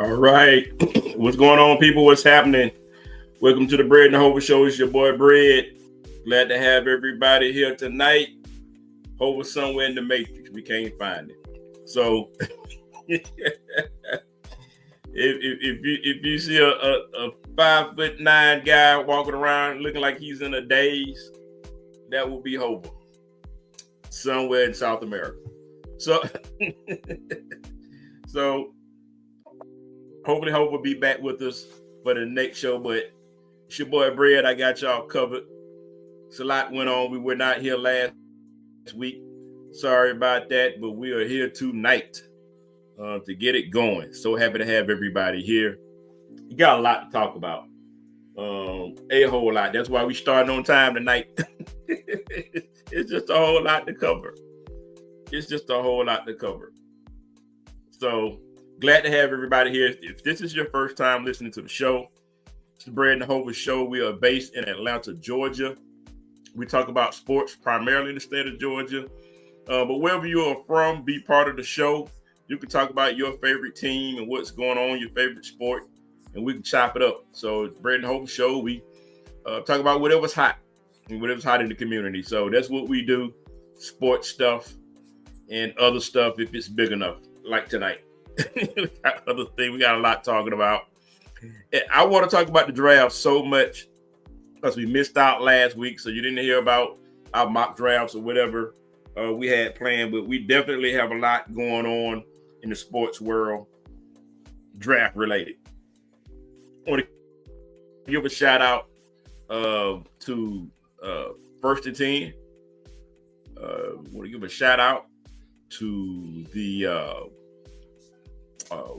All right. What's going on, people? What's happening? Welcome to the Bread and Hova Show. It's your boy Bread. Glad to have everybody here tonight. Hova somewhere in the matrix. We can't find it. So if you see a 5'9" guy walking around looking like he's in a daze, that will be Hova. Somewhere in South America. So hopefully Hope will be back with us for the next show, but it's your boy Bread. I got y'all covered. It's a lot went on. We were not here last week. Sorry about that, but we are here tonight to get it going. So happy to have everybody here. You got a lot to talk about. A whole lot. That's why we starting on time tonight. It's just a whole lot to cover. So glad to have everybody here. If this is your first time listening to the show, it's the Bread and Hova Show. We are based in Atlanta, Georgia. We talk about sports primarily in the state of Georgia. But wherever you are from, be part of the show. You can talk about your favorite team and what's going on, your favorite sport, and we can chop it up. So it's Bread and Hova Show. We talk about whatever's hot and whatever's hot in the community. So that's what we do, sports stuff and other stuff if it's big enough, like tonight. We got other things. We got a lot talking about. I want to talk about the draft so much because we missed out last week, so you didn't hear about our mock drafts or whatever we had planned, but we definitely have a lot going on in the sports world, draft related. I want to give a shout out to First and 10. I want to give a shout out to the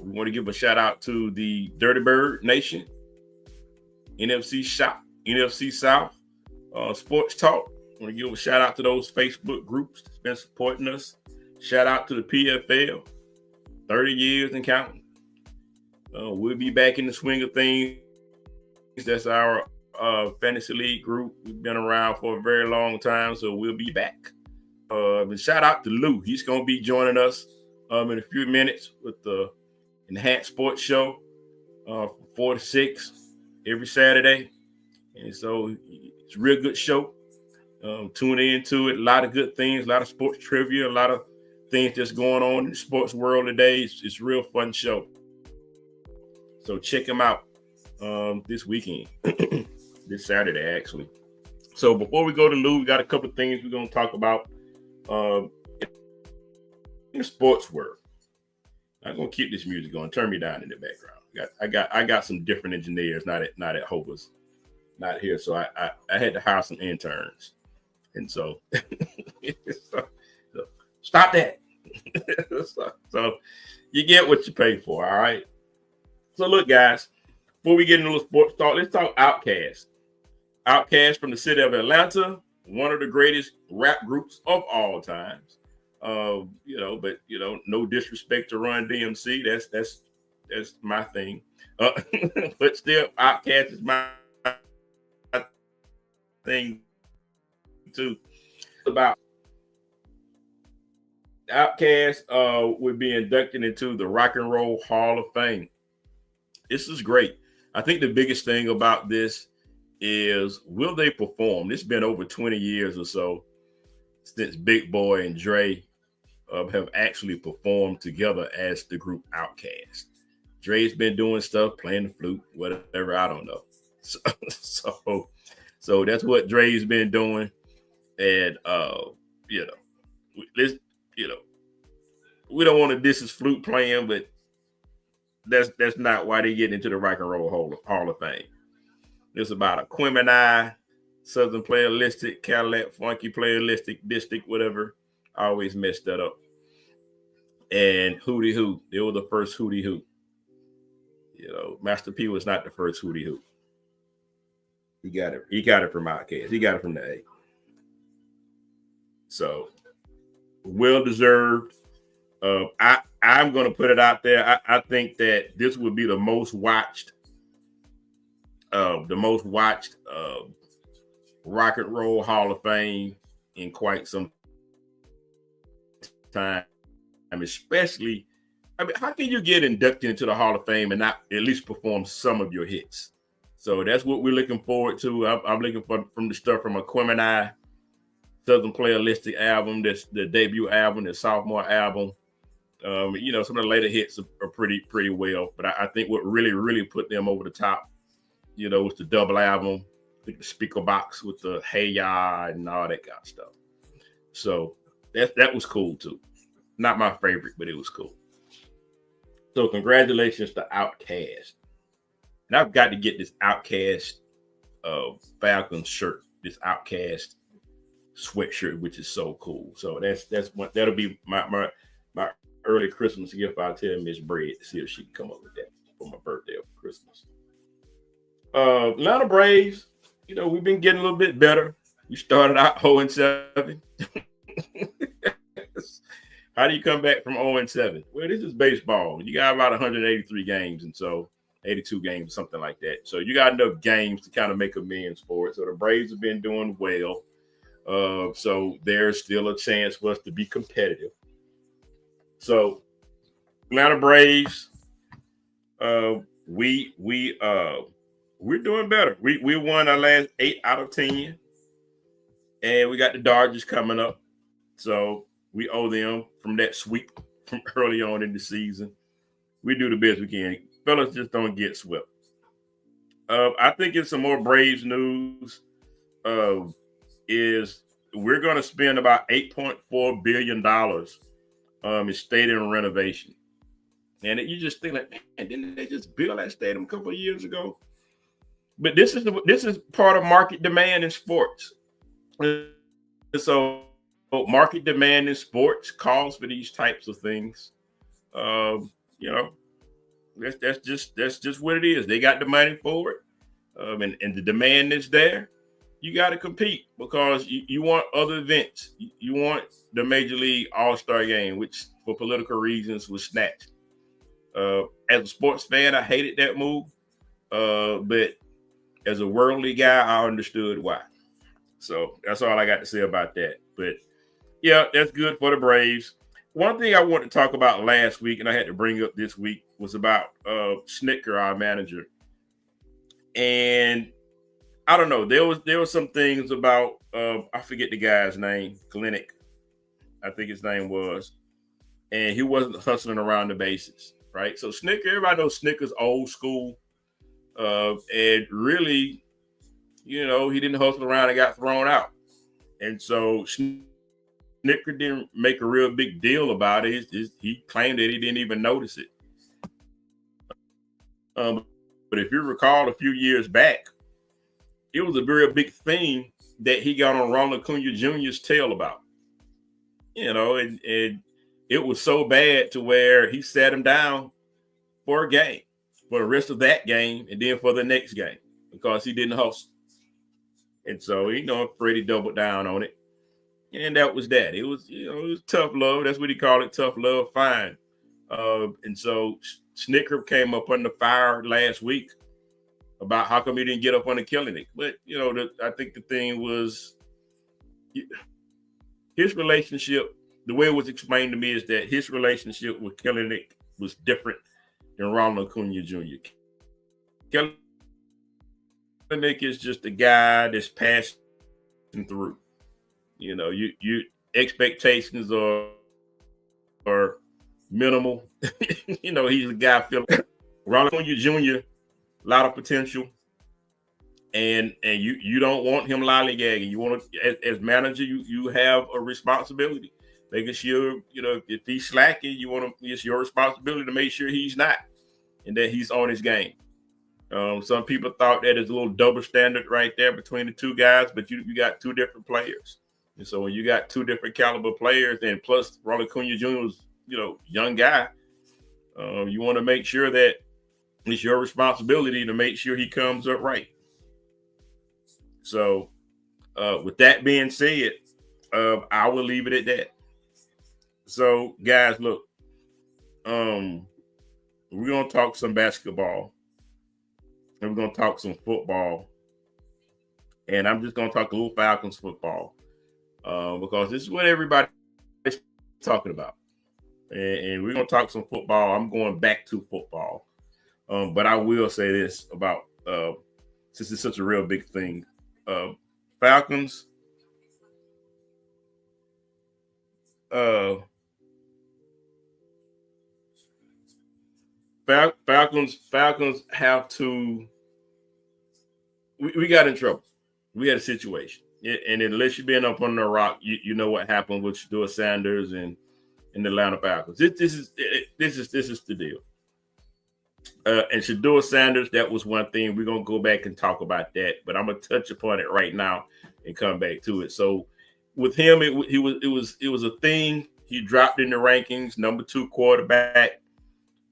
we want to give a shout out to the Dirty Bird Nation, NFC South, Sports Talk. I want to give a shout out to those Facebook groups that's been supporting us. Shout out to the PFL, 30 years and counting. We'll be back in the swing of things. That's our fantasy league group. We've been around for a very long time, so we'll be back. And shout out to Lou. He's going to be joining us in a few minutes with the Enhanced Sports Show from 4 to 6 every Saturday. And so it's a real good show. Tune into it. A lot of good things, a lot of sports trivia, a lot of things that's going on in the sports world today. It's a real fun show. So check him out this weekend, this Saturday, actually. So before we go to Lou, we got a couple of things we're going to talk about in the sports world. I'm going to keep this music going. Turn me down in the background. I got some different engineers, not at Hova's, not here. So I had to hire some interns. And so, stop that. so you get what you pay for, all right? So look, guys, before we get into the sports talk, let's talk Outkast. Outkast from the city of Atlanta, one of the greatest rap groups of all times. But no disrespect to Run DMC. That's my thing. But still, Outkast is my thing too. About Outkast would be inducted into the Rock and Roll Hall of Fame. This is great. I think the biggest thing about this is, will they perform? It's been over 20 years or so since Big Boy and Dre have actually performed together as the group Outkast. Dre's been doing stuff, playing the flute, whatever, I don't know. So that's what Dre's been doing. And we don't want to diss his flute playing, but that's not why they get into the Rock and Roll Hall of Fame. It's about a Quemini, Southern Playalistic, Cadillac, Funky Playalistic, District, whatever. I always messed that up. And Hootie Hoo. They were the first Hootie Hoo. Master P was not the first Hootie Hoo. He got it from Outkast. He got it from the A. So, well deserved. I'm going to put it out there. I think that this would be the most watched Rock and Roll Hall of Fame in quite some time, especially I mean, how can you get inducted into the Hall of Fame and not at least perform some of your hits? So that's what we're looking forward to. I'm looking for from the stuff from Aquemini, Southern Playalistic album, that's the debut album, the sophomore album. Some of the later hits are pretty well, but I think what really put them over the top, was the double album, I think the speaker box with the Hey Ya and all that kind of stuff. So that was cool too. Not my favorite, but it was cool. So congratulations to Outkast. And I've got to get this Outkast Falcons shirt, this Outkast sweatshirt, which is so cool. So that'll be my early Christmas gift. I'll tell Miss Bread to see if she can come up with that for my birthday or Christmas. Atlanta Braves, we've been getting a little bit better. We started out 0-7. How do you come back from 0-7? Well, this is baseball. You got about 183 games, and so 82 games, something like that. So you got enough games to kind of make amends for it. So the Braves have been doing well. So there's still a chance for us to be competitive. So Atlanta Braves, we're doing better. We won our last 8 out of 10, and we got the Dodgers coming up. So we owe them from that sweep from early on in the season. We do the best we can. Fellas, just don't get swept. I think it's some more Braves news. Is we're going to spend about $8.4 billion in stadium renovation. And you just think like, man, didn't they just build that stadium a couple of years ago? But this is part of market demand in sports. So market demand in sports calls for these types of things. That's just what it is. They got the money for it, and the demand is there. You got to compete because you want other events. You want the Major League All-Star Game, which for political reasons was snatched. As a sports fan, I hated that move, but as a worldly guy, I understood why. So that's all I got to say about that. But yeah, that's good for the Braves. One thing I wanted to talk about last week, and I had to bring up this week, was about Snicker, our manager. And I don't know, there was some things about I forget the guy's name, Clinic, I think his name was, and he wasn't hustling around the bases, right? So Snicker, everybody knows Snicker's old school, and really, he didn't hustle around and got thrown out, and so Snicker didn't make a real big deal about it. He claimed that he didn't even notice it. But if you recall, a few years back, it was a very big thing that he got on Ronald Acuna Jr.'s tail about. And it was so bad to where he sat him down for a game, for the rest of that game, and then for the next game because he didn't hustle. And so, Freddie doubled down on it. And that was that. It was tough love. That's what he called it, tough love, fine. And so Snicker came up under fire last week about how come he didn't get up on the Kelenic. But, I think the thing was his relationship, the way it was explained to me is that his relationship with Kelenic was different than Ronald Acuna Jr. Kelenic is just a guy that's passing through. You expectations are minimal. He's a guy feeling Ronald Acuna Jr., a lot of potential, and you don't want him lollygagging. You want to, as manager, you have a responsibility, making sure if he's slacking, it's your responsibility to make sure he's not, and that he's on his game. Some people thought that is a little double standard right there between the two guys, but you got two different players. And so when you got two different caliber players, and plus Ronald Acuna Jr. was, young guy, you want to make sure that it's your responsibility to make sure he comes up right. So with that being said, I will leave it at that. So guys, look, we're going to talk some basketball, and we're going to talk some football, and I'm just going to talk a little Falcons football. Because this is what everybody's talking about. and we're gonna talk some football. I'm going back to football, but I will say this about since it's such a real big thing, Falcons. Falcons have to. We got in trouble. We had a situation, and unless you've been up on the rock, you know what happened with Shedeur Sanders and the Atlanta Falcons. This is the deal. And Shedeur Sanders, that was one thing. We're gonna go back and talk about that, but I'm gonna touch upon it right now and come back to it. So with him, it was a thing. He dropped in the rankings, number 2 quarterback,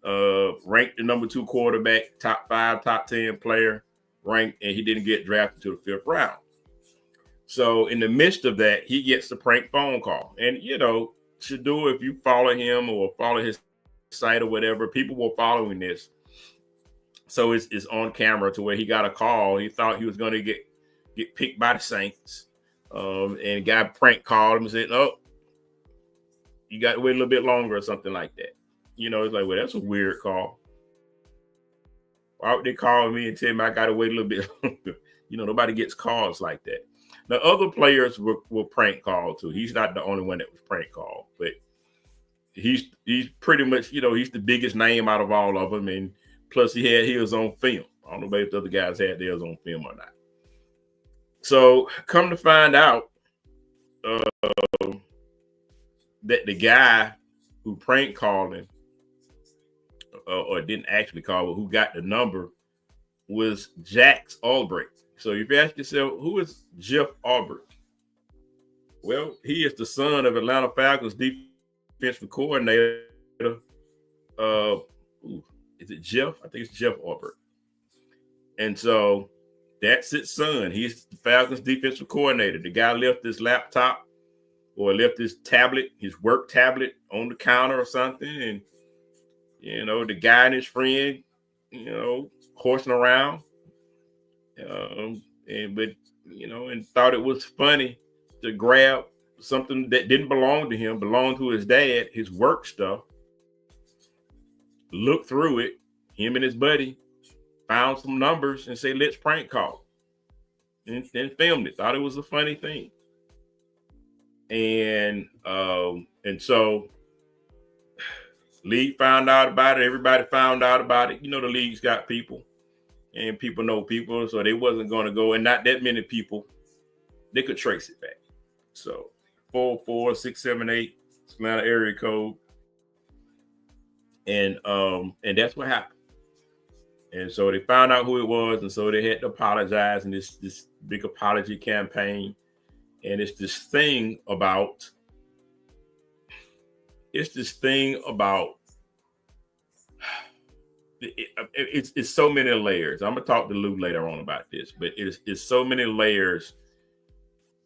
ranked the number 2 quarterback, top 5, top 10 player, ranked, and he didn't get drafted to the 5th round. So in the midst of that, he gets the prank phone call. And Shedeur, if you follow him or follow his site or whatever, people were following this. So it's on camera to where he got a call. He thought he was going to get picked by the Saints. And a guy prank called him and said, "Oh, you got to wait a little bit longer," or something like that. It's like, well, that's a weird call. Why would they call me and tell me I got to wait a little bit longer? Nobody gets calls like that. Now, other players were prank called too. He's not the only one that was prank called, but he's pretty much, he's the biggest name out of all of them. And plus he had his on film. I don't know if the other guys had theirs on film or not. So come to find out that the guy who prank called him, or didn't actually call, but who got the number, was Jax Albrecht. So if you ask yourself, who is Jeff Albrecht? Well, he is the son of Atlanta Falcons defensive coordinator. Is it Jeff? I think it's Jeff Albrecht. And so that's his son. He's the Falcons defensive coordinator. The guy left his laptop or left his tablet, his work tablet, on the counter or something. And, the guy and his friend, horsing around. And thought it was funny to grab something that didn't belong to him, belonged to his dad, his work stuff, look through it, him and his buddy found some numbers and say, let's prank call. And filmed it. Thought it was a funny thing. And so league found out about it. Everybody found out about it. The league's got people. And people know people, so they wasn't going to go, and not that many people, they could trace it back. So 44678 Atlanta area code, and that's what happened. And so they found out who it was, and so they had to apologize in this big apology campaign. And it's this thing about it's so many layers. I'm gonna talk to Lou later on about this, but it's so many layers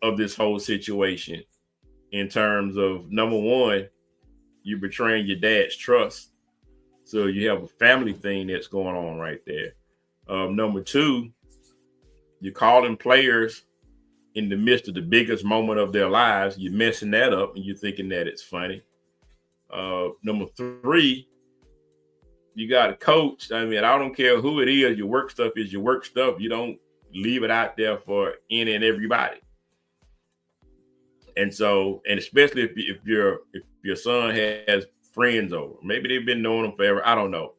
of this whole situation. In terms of, number one, you're betraying your dad's trust, so you have a family thing that's going on right there. Number two, you're calling players in the midst of the biggest moment of their lives. You're messing that up, and you're thinking that it's funny. Number three, you got a coach. I mean, I don't care who it is. Your work stuff is your work stuff. You don't leave it out there for any and everybody. And so, and especially if your son has friends over, maybe they've been knowing them forever. I don't know,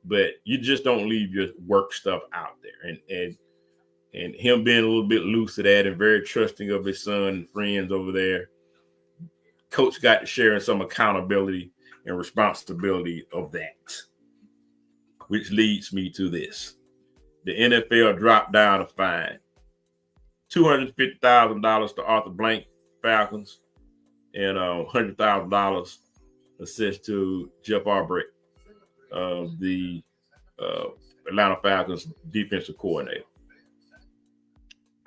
but you just don't leave your work stuff out there. And him being a little bit loose to that and very trusting of his son and friends over there, coach got to share in some accountability and responsibility of that. Which leads me to this. The NFL dropped down a fine. $250,000 to Arthur Blank Falcons and $100,000 assessed to Jeff Albrecht, the Atlanta Falcons defensive coordinator.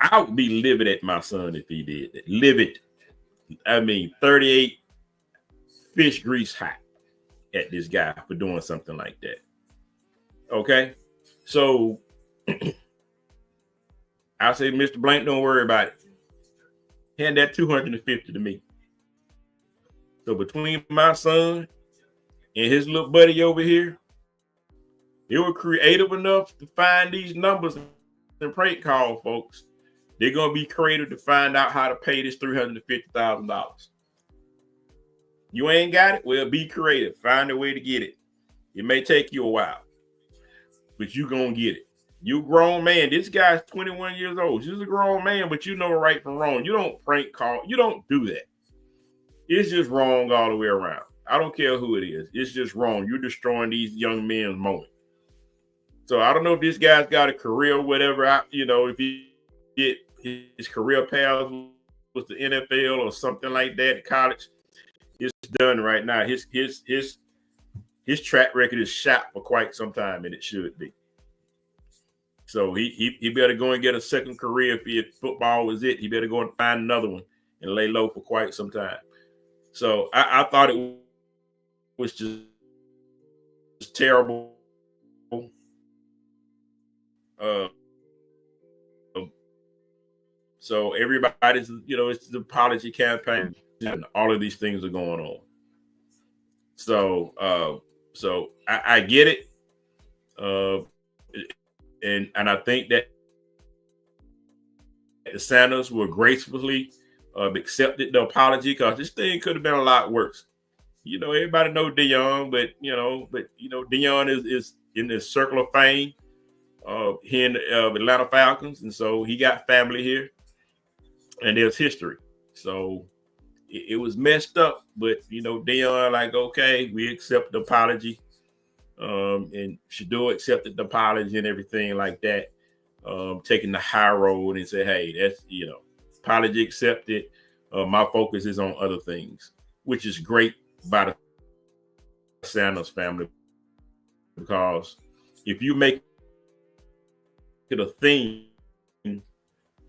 I would be livid at my son if he did that. Livid. I mean, 38 fish grease hot at this guy for doing something like that. Okay, so I say, Mr. Blank, don't worry about it. Hand that $250 to me. So between my son and his little buddy over here, they were creative enough to find these numbers and prank call folks. They're gonna be creative to find out how to pay this $350,000. You ain't got it? Well, be creative. Find a way to get it. It may take you a while, but you gonna get it. You grown man. This guy's 21 years old. He's a grown man, but you know right from wrong. You don't prank call. You don't do that. It's just wrong all the way around. I don't care who it is. It's just wrong. You're destroying these young men's moment. So I don't know if this guy's got a career or whatever. If he get his career path with the NFL or something like that, college, it's done right now. His track record is shot for quite some time, and it should be. So he better go and get a second career. If football was it, he better go and find another one and lay low for quite some time. So I thought it was just terrible. So everybody's, it's the apology campaign, and all of these things are going on. So I get it, and I think that the Sanders will gracefully accepted the apology, because this thing could have been a lot worse. Everybody know Deion, but Deion is in this circle of fame here in the Atlanta Falcons, and so he got family here, and there's history. So it was messed up, but Deion like, okay, we accept the apology, and Shador accepted the apology and everything like that, taking the high road and say, hey, that's apology accepted. My focus is on other things, which is great by the Sanders family, because if you make it a thing,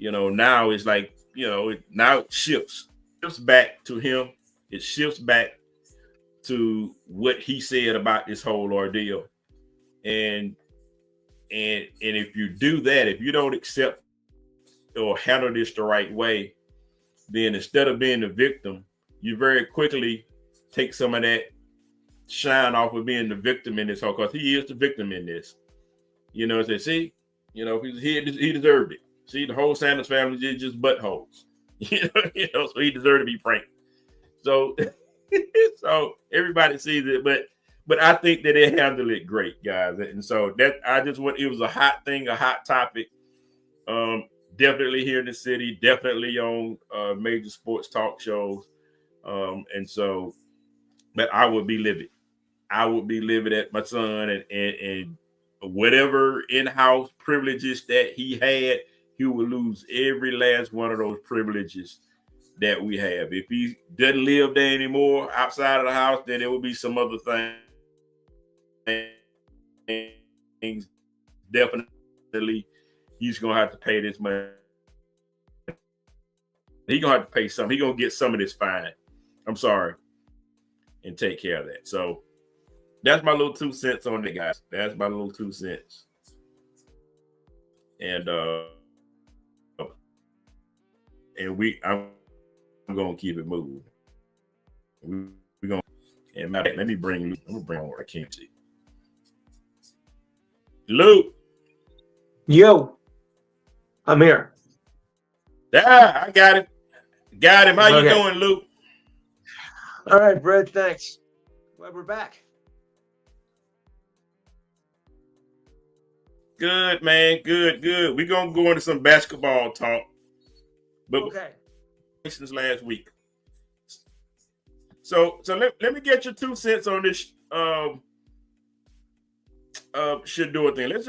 now it's like, now it shifts back to him. It shifts back to what he said about this whole ordeal. And if you do that, if you don't accept or handle this the right way, then instead of being the victim, you very quickly take some of that shine off of being the victim in this whole, because he is the victim in this. Say, see, he deserved it. See, the whole Sanders family is just buttholes. So he deserved to be pranked. So, so everybody sees it, but I think that they handled it great, guys. And so it was a hot thing, a hot topic. Definitely here in the city, definitely on major sports talk shows. And so, but I would be livid. I would be livid at my son and whatever in-house privileges that he had, he would lose every last one of those privileges that we have. If he doesn't live there anymore outside of the house, then there will be some other things. Definitely, he's going to have to pay this money. He's going to have to pay some. He's going to get some of this fine. I'm sorry. And take care of that. So that's my little 2 cents on it, guys. That's my little 2 cents. And I'm gonna keep it moving. We're gonna, and let me bring Luke. I'm gonna bring on where I can't see. Luke. Yo, I'm here. Yeah, I got him. Got him. How you doing, Luke? All right, Brett. Thanks. Glad we're back. Good, man. Good. We're gonna go into some basketball talk. But okay. Since last week. So let me get your 2 cents on this Shador thing. Let's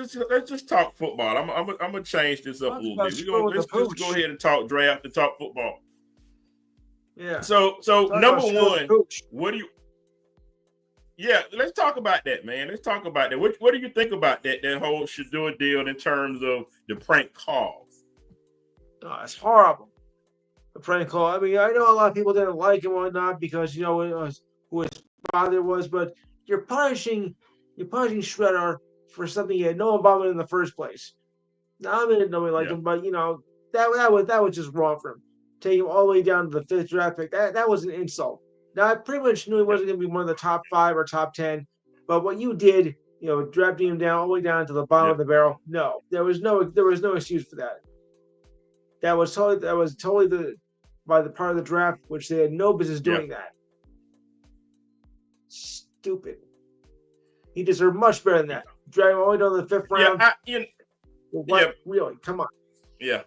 just talk football. I'm gonna change this up a little bit. Let's just go ahead and talk draft and talk football. Yeah. So number one, what do you? Yeah, let's talk about that, man. Let's talk about that. What do you think about that whole Shador deal in terms of the prank call? Oh, it's horrible. The prank call. I mean, I know a lot of people didn't like it and whatnot because it was who his father was, but you're punishing Shredder for something he had no involvement in the first place. Now I didn't know him, but that was just wrong for him. Take him all the way down to the 5th draft pick. That was an insult. Now I pretty much knew he wasn't going to be one of the top 5 or top 10, but what you did, drafting him down all the way down to the bottom of Yep. the barrel, no, there was no excuse for that. That was totally by the part of the draft which they had no business doing that. Stupid. He deserved much better than that. Drag him all the way down to the 5th round. Really? Come on. Yeah.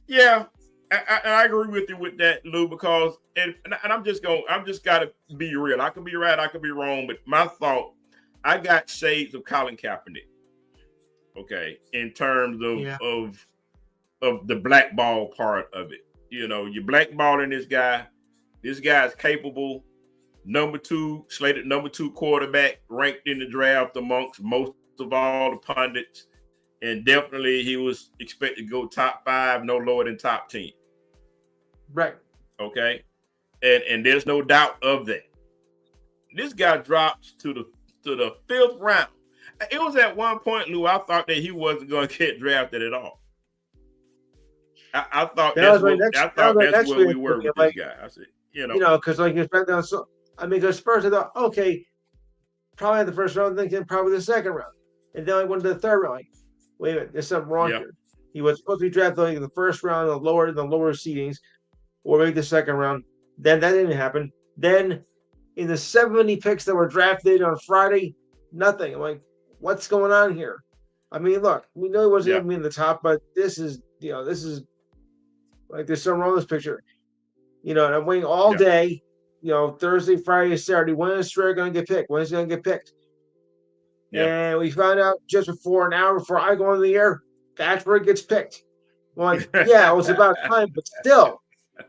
Yeah. I agree with you with that, Lou, because and I'm just gotta be real. I could be right, I could be wrong, but my thought, I got shades of Colin Kaepernick. Okay, in terms of the blackball part of it. You're blackballing this guy. This guy is capable. Slated number 2 quarterback, ranked in the draft amongst most of all the pundits. And definitely he was expected to go top 5, no lower than top 10. Right. Okay. And there's no doubt of that. This guy drops to the 5th round. It was at one point, Lou, I thought that he wasn't going to get drafted at all. I thought that's where we were with this guy. I said, because like it's back down. So I mean, because first I thought, okay, probably the 1st round, then probably the 2nd round, and then I went to the 3rd round. Like, wait a minute, there's something wrong here. He was supposed to be drafted in the 1st round, the lower seedings, or maybe the 2nd round. Then that didn't happen. Then in the 70 picks that were drafted on Friday, nothing. I'm like, what's going on here? I mean, look, we know he wasn't going to be in the top, but this is like there's something wrong with this picture. And I'm waiting all day, Thursday, Friday, Saturday. When is Strayer going to get picked? When is he going to get picked? Yeah. And we found out just an hour before I go on the air, that's where it gets picked. I'm like, yeah, it was about time, but still. What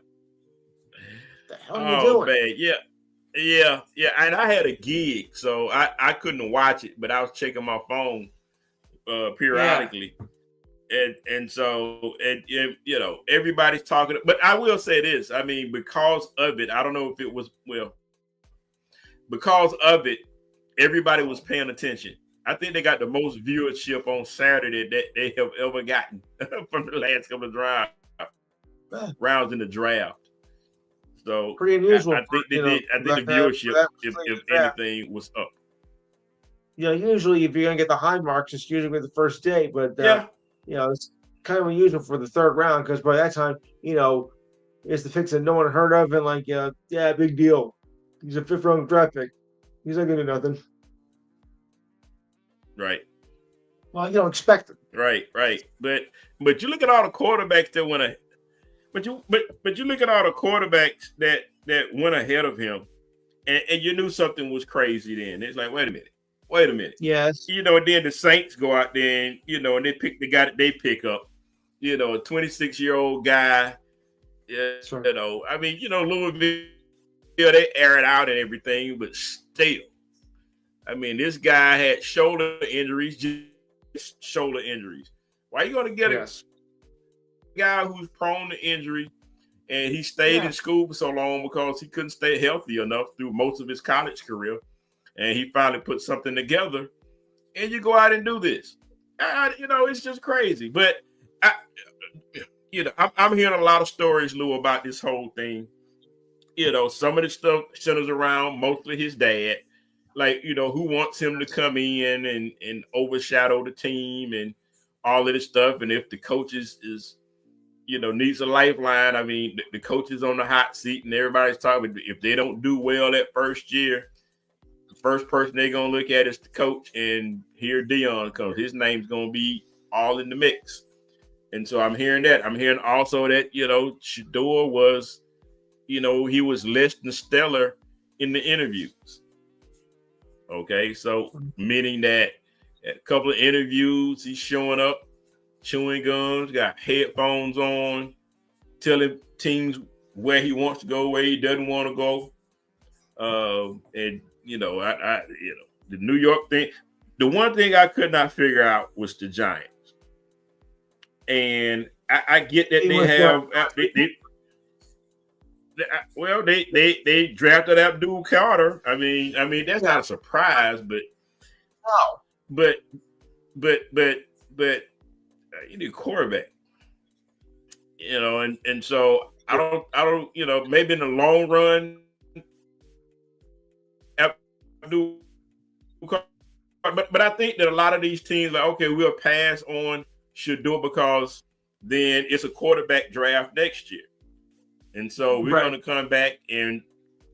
the hell are you doing? Man, yeah. And I had a gig, so I couldn't watch it, but I was checking my phone periodically. And so everybody's talking, but I will say this. I mean, because of it, I don't know if it was because of it, everybody was paying attention. I think they got the most viewership on Saturday that they have ever gotten from the last couple of rounds in the draft. So pretty unusual. I think they did. I think the viewership, if anything, was up. Usually if you're gonna get the high marks, it's usually with the first day, but it's kind of unusual for the 3rd round because by that time, it's the picks that no one heard of and like, big deal. He's a 5th round draft pick. He's not gonna do nothing. Right. Well, you don't expect it. Right. But you look at all the quarterbacks that went but you look at all the quarterbacks that went ahead of him, and you knew something was crazy then. It's like, wait a minute. Yes. And then the Saints go out there and they pick the guy that they pick up, a 26-year-old guy. Sure. I mean, Louisville, they air it out and everything, but still. I mean, this guy had shoulder injuries. Why are you going to get a guy who's prone to injury and he stayed in school for so long because he couldn't stay healthy enough through most of his college career? And he finally put something together, and you go out and do this. It's just crazy. But I'm hearing a lot of stories, Lou, about this whole thing. Some of the stuff centers around mostly his dad, like who wants him to come in and overshadow the team and all of this stuff. And if the coach is needs a lifeline, I mean, the coach is on the hot seat, and everybody's talking. If they don't do well that first year, first person they're going to look at is the coach, and here Dion comes. His name's going to be all in the mix. And so I'm hearing that. I'm hearing also that, Shador was, he was less than stellar in the interviews. Okay, so meaning that at a couple of interviews, he's showing up, chewing gums, got headphones on, telling teams where he wants to go, where he doesn't want to go. And the New York thing, the one thing I could not figure out was the Giants. And I get that they drafted Abdul Carter. I mean that's not a surprise, but you need a quarterback. And so don't, maybe in the long run, but I think that a lot of these teams, like, okay, we'll pass on, should do it because then it's a quarterback draft next year. And so we're going to come back and,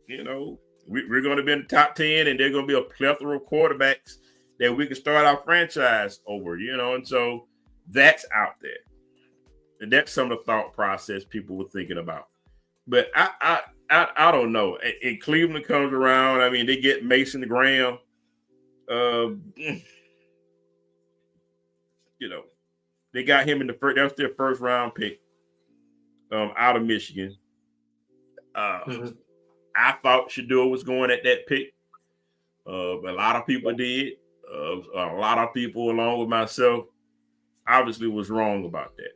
we're going to be in the top 10 and there's going to be a plethora of quarterbacks that we can start our franchise over, and so that's out there. And that's some of the thought process people were thinking about. But I don't know. And Cleveland comes around. I mean, they get Mason Graham. They got him in the first. That was their first round pick out of Michigan. I thought Shador was going at that pick. A lot of people did. A lot of people, along with myself, obviously was wrong about that.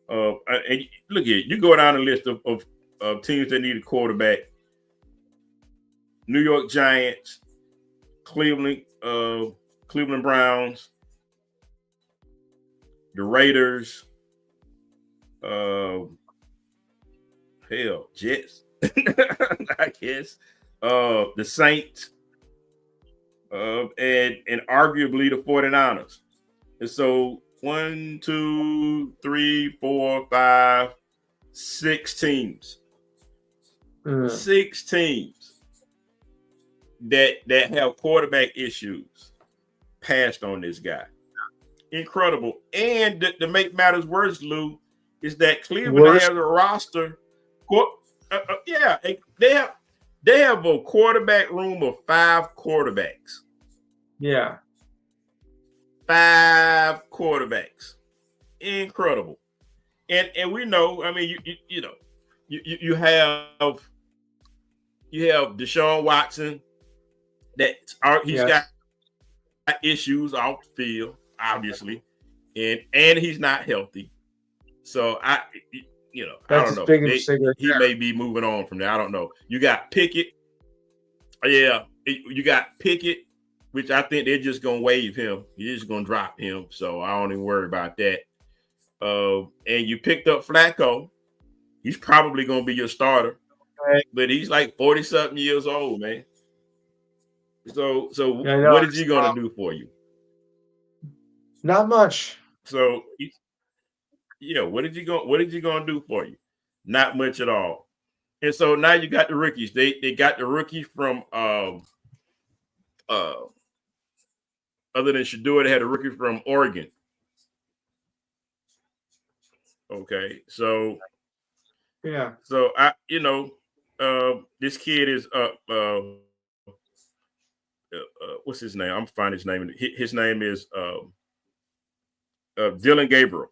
And look here, you go down the list of teams that need a quarterback. New York Giants, Cleveland Browns, the Raiders, Jets, I guess, the Saints, and arguably the 49ers. And so 1, 2, 3, 4, 5, 6 teams. 6 teams that have quarterback issues passed on this guy. Incredible. And to make matters worse, Lou, is that Cleveland has a roster. They have a quarterback room of 5 quarterbacks. Yeah. 5 quarterbacks. Incredible. And we know, I mean, you have Deshaun Watson he's got issues off the field, obviously, and he's not healthy. So I don't know. He may be moving on from there. I don't know. You got Pickett. Yeah, you got Pickett, which I think they're just gonna waive him. You're just gonna drop him. So I don't even worry about that. And you picked up Flacco. He's probably gonna be your starter, but he's like 40-something years old, man. So what is he gonna do for you? Not much. So what is he gonna do for you? Not much at all. And so now you got the rookies. They got the rookie from other than Shador, they had a rookie from Oregon. Okay, so yeah. So this kid is what's his name? I'm finding his name. His name is Dylan Gabriel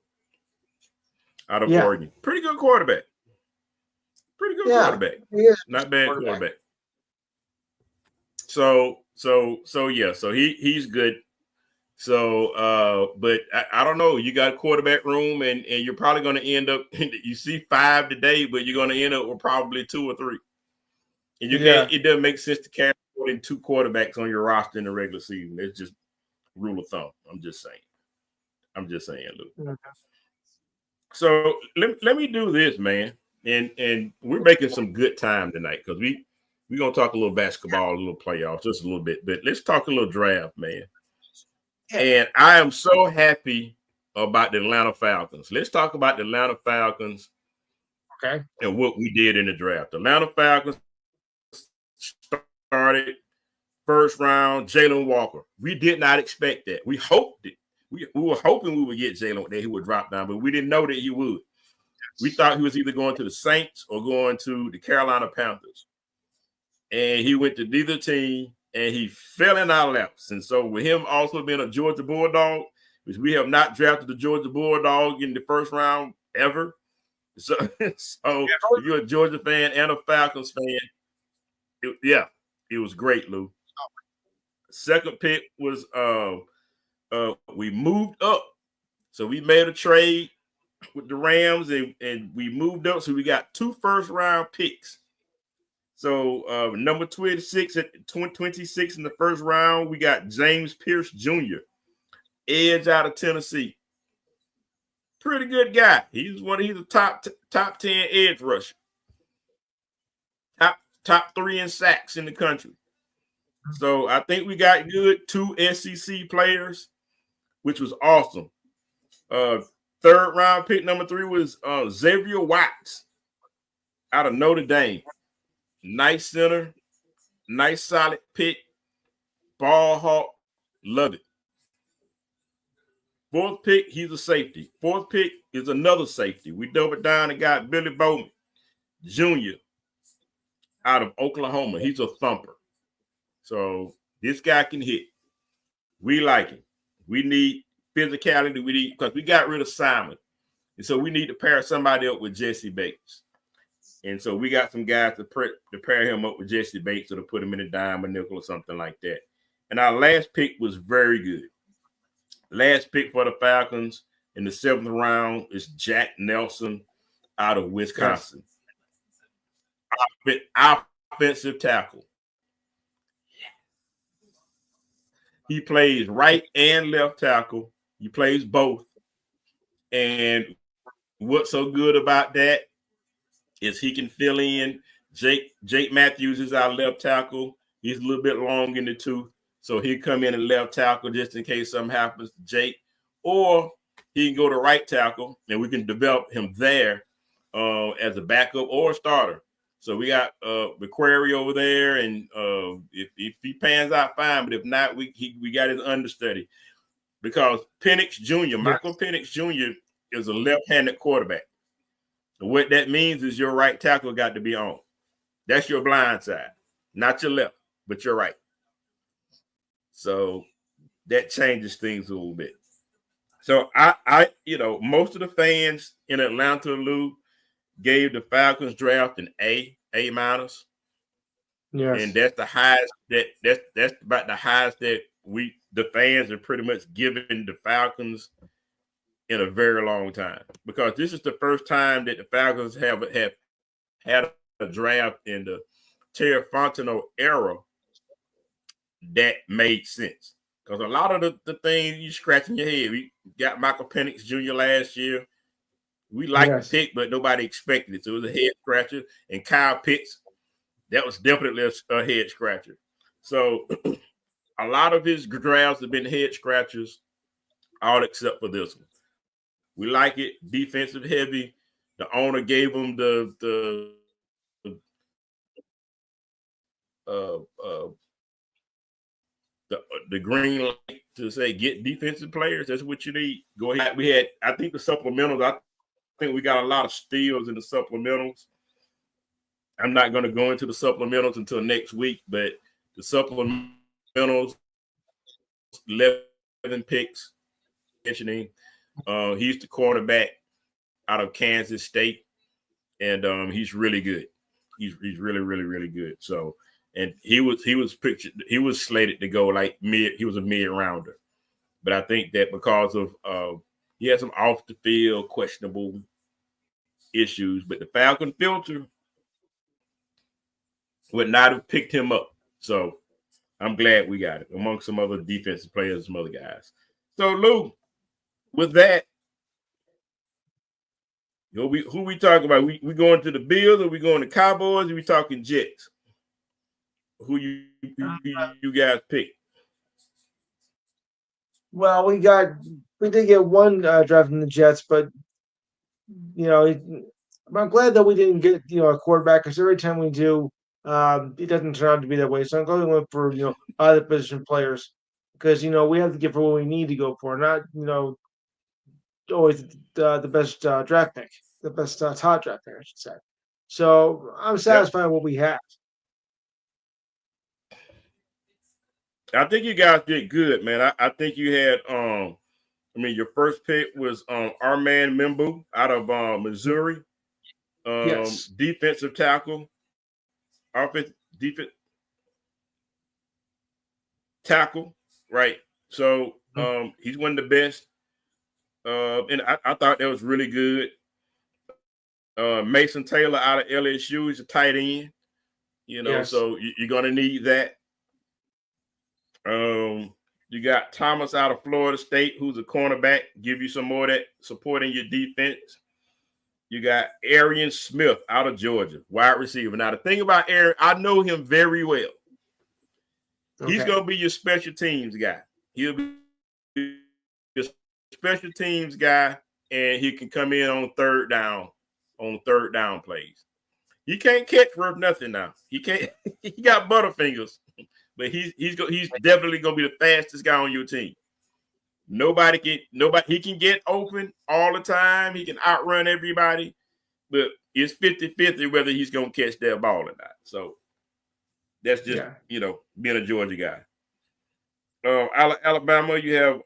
out of Oregon. Pretty good quarterback. Quarterback. Not bad quarterback. So he's good. So but I don't know. You got a quarterback room, and you're probably going to end up. You see 5 today, but you're going to end up with probably 2 or 3. And it doesn't make sense to carry more than 2 quarterbacks on your roster in the regular season. It's just rule of thumb. I'm just saying, Luke. Okay. So let me do this, man. And we're making some good time tonight because we're gonna talk a little basketball, a little playoffs, just a little bit. But let's talk a little draft, man. And I am so happy about the Atlanta Falcons. Let's talk about the Atlanta Falcons. Okay. And what we did in the draft. The Atlanta Falcons started first round, Jalen Walker. We did not expect that. We hoped it. We were hoping we would get Jalen, that he would drop down, but we didn't know that he would. We thought he was either going to the Saints or going to the Carolina Panthers. And he went to neither team, and he fell in our laps. And so with him also being a Georgia Bulldog, which we have not drafted the Georgia Bulldog in the first round ever. So if you're a Georgia fan and a Falcons fan, it was great, Lou. Second pick was we moved up. So we made a trade with the Rams and we moved up. So we got 2 first-round picks. So number 26 at 26 in the first round, we got James Pierce Jr., edge out of Tennessee. Pretty good guy. He's a top 10 edge rusher. Top 3 in sacks in the country. So I think we got good 2 SEC players, which was awesome. Third round pick number 3 was Xavier Watts out of Notre Dame. Nice center, nice solid pick, ball hawk, love it. 4th pick, he's a safety. 4th pick is another safety. We doubled down and got Billy Bowman Jr. out of Oklahoma. He's a thumper. So this guy can hit. We like him. We need physicality. Because we got rid of Simon. And so we need to pair somebody up with Jesse Bates. And so we got some guys to pair him up with Jesse Bates or to put him in a dime or nickel or something like that. And our last pick was very good. Last pick for the Falcons in the 7th round is Jack Nelson out of Wisconsin. Offensive tackle. He plays right and left tackle. He plays both. And what's so good about that is he can fill in. Jake Matthews is our left tackle. He's a little bit long in the tooth. So he'll come in at left tackle just in case something happens to Jake. Or he can go to right tackle, and we can develop him there as a backup or a starter. So we got McQuarrie over there, and if he pans out, fine. But if not, we got his understudy. Because Penix Jr., Michael Penix Jr. is a left-handed quarterback. And what that means is your right tackle got to be on. That's your blind side. Not your left, but your right. So that changes things a little bit. So I most of the fans in Atlanta, Lou, gave the Falcons draft an A minus. Yes. And that's the highest that's about the highest that the fans are pretty much giving the Falcons in a very long time. Because this is the first time that the Falcons have had a draft in the Terry Fontenot era that made sense. Because a lot of the things you scratching your head. We got Michael Penix Jr. last year. We liked the pick, but nobody expected it. So it was a head scratcher. And Kyle Pitts, that was definitely a head scratcher. So a lot of his drafts have been head scratchers, all except for this one. We like it, defensive heavy. The owner gave him the green light to say get defensive players. That's what you need. Go ahead. We had, I think, the supplementals. I think we got a lot of steals in the supplementals. I'm not going to go into the supplementals until next week, but the supplementals, 11 picks. Mentioning, he's the quarterback out of Kansas State, and he's really good. He's really, really, really good. So. And he was slated to go like mid. He was a mid rounder, but I think that because of he had some off the field questionable issues, but the Falcon filter would not have picked him up. So I'm glad we got it among some other defensive players, some other guys. So Lou, with that, who we talking about? We going to the Bills, or we going to Cowboys, or we talking Jets? Who you guys pick? Well, we did get one draft from the Jets, but I'm glad that we didn't get a quarterback, because every time we do, it doesn't turn out to be that way. So I'm glad we went for other position players, because we have to get for what we need to go for, not always the best draft pick, the best top draft pick, I should say. So I'm satisfied with what we have. I think you guys did good, man. I think you had your first pick was Armand Membu out of Missouri. Defensive tackle. Defense tackle, right? So he's one of the best. And I thought that was really good. Mason Taylor out of LSU, he's a tight end. So you're gonna need that. You got Thomas out of Florida State, who's a cornerback, give you some more of that support in your defense. You got Arian Smith out of Georgia, wide receiver. Now, the thing about Arian, I know him very well. He's going to be your special teams guy. He'll be your special teams guy, and he can come in on third down plays. He can't catch worth nothing now. He can't. He got butterfingers, but he's definitely going to be the fastest guy on your team. Nobody. He can get open all the time. He can outrun everybody, but it's 50-50 whether he's going to catch that ball or not. So that's just being a Georgia guy. Alabama, you have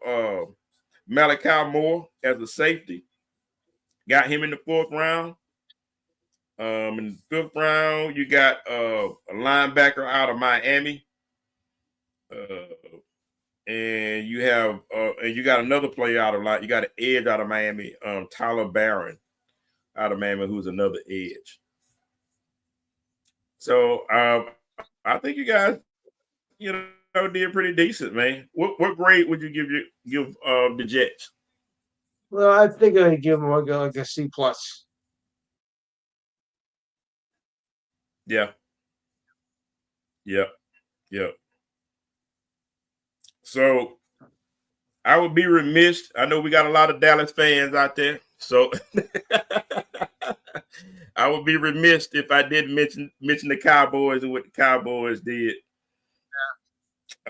Malachi Moore as a safety. Got him in the 4th round. In the 5th round, you got a linebacker out of Miami. And you have and you got another player out of you got an edge out of Miami, Tyler Barron out of Miami, who's another edge. So I think you guys, did pretty decent, man. What grade would you give the Jets? Well, I think I'd give them like a C+. Yeah. So I would be remiss. I know we got a lot of Dallas fans out there, so I would be remiss if I didn't mention the Cowboys and what the Cowboys did.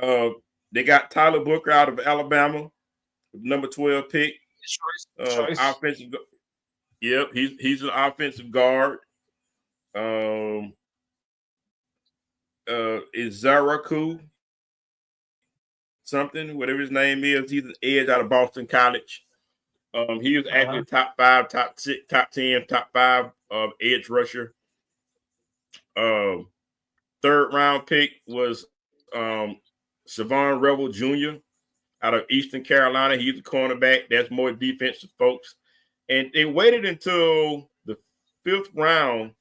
They got Tyler Booker out of Alabama, number 12 pick. Offensive. Yep, he's an offensive guard. Is Zaraku something, whatever his name is. He's an edge out of Boston College. He was actually top 5, top 6, top 10, top 5 edge rusher. 3rd round pick was Savon Rebel Jr. out of Eastern Carolina. He's a cornerback. That's more defensive folks. And they waited until the 5th round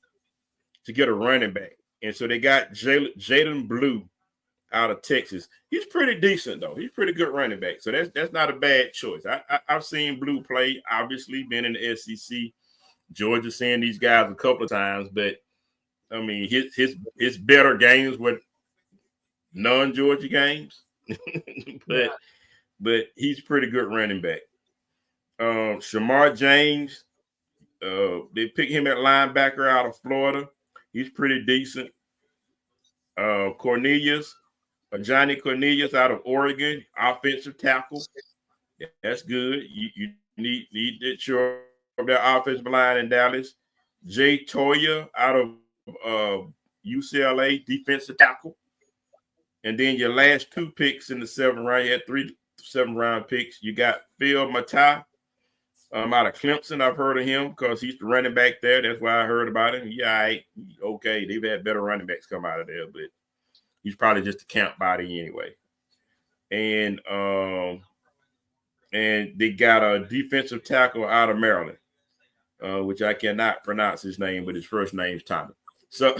to get a running back. And so they got Jaden Blue out of Texas. He's pretty decent, though. He's pretty good running back. So that's not a bad choice. I've seen Blue play, obviously, been in the SEC. Georgia seeing these guys a couple of times, but I mean his better games were non-Georgia games. but he's pretty good running back. Shamar James, they picked him at linebacker out of Florida. He's pretty decent. Johnny Cornelius out of Oregon, offensive tackle. That's good. You need to shore up that offensive line in Dallas. Jay Toya out of UCLA, defensive tackle. And then your last 2 picks in the 7th round, you had 3 7th-round picks. You got Phil Matai out of Clemson. I've heard of him because he's the running back there. That's why I heard about him. Yeah, okay. They've had better running backs come out of there, but he's probably just a camp body anyway. And they got a defensive tackle out of Maryland, which I cannot pronounce his name, but his first name's Tommy. So,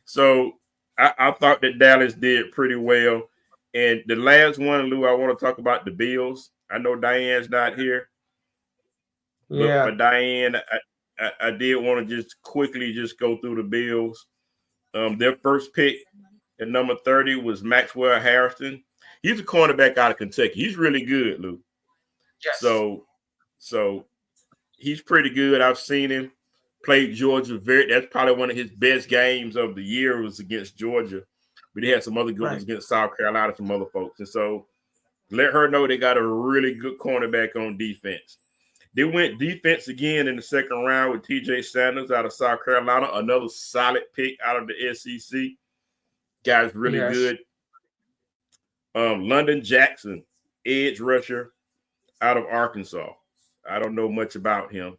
so I thought that Dallas did pretty well. And the last one, Lou, I want to talk about the Bills. I know Diane's not here. Yeah. But for Diane, I did want to just quickly go through the Bills. Their first pick at number 30 was Maxwell Harrison. He's a cornerback out of Kentucky. He's really good, Lou. Yes. So he's pretty good. I've seen him play Georgia. That's probably one of his best games of the year was against Georgia. But he had some other good ones against South Carolina, some other folks. And so let her know they got a really good cornerback on defense. They went defense again in the 2nd round with TJ Sanders out of South Carolina, another solid pick out of the SEC. Guy's really good. London Jackson, edge rusher out of Arkansas. I don't know much about him,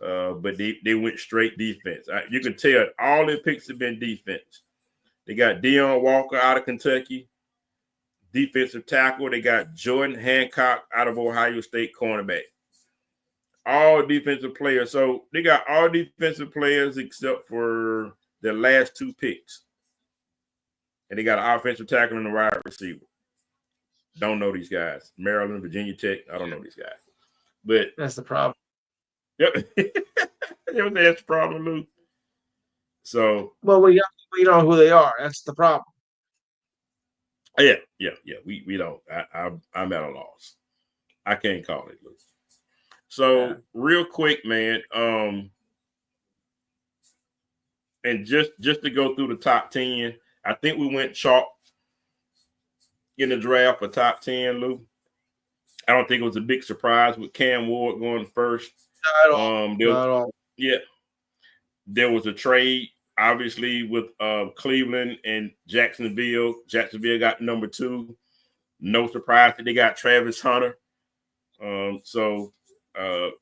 but they went straight defense. You can tell all their picks have been defense. They got Deion Walker out of Kentucky, defensive tackle. They got Jordan Hancock out of Ohio State, cornerback. All defensive players. So they got all defensive players except for the last 2 picks. and they got an offensive tackle and a wide receiver. Don't know these guys. Maryland, Virginia Tech. I don't know these guys. But that's the problem. Yep. That's the problem, Lou. So Well, we know who they are. That's the problem. yeah. We don't. I'm at a loss. I can't call it, Lou. So real quick, man. And just to go through the top 10, I think we went chalk in the draft for top 10, Lou. I don't think it was a big surprise with Cam Ward going first. Not at all. Yeah. There was a trade, obviously, with Cleveland and Jacksonville. Jacksonville got number 2. No surprise that they got Travis Hunter. So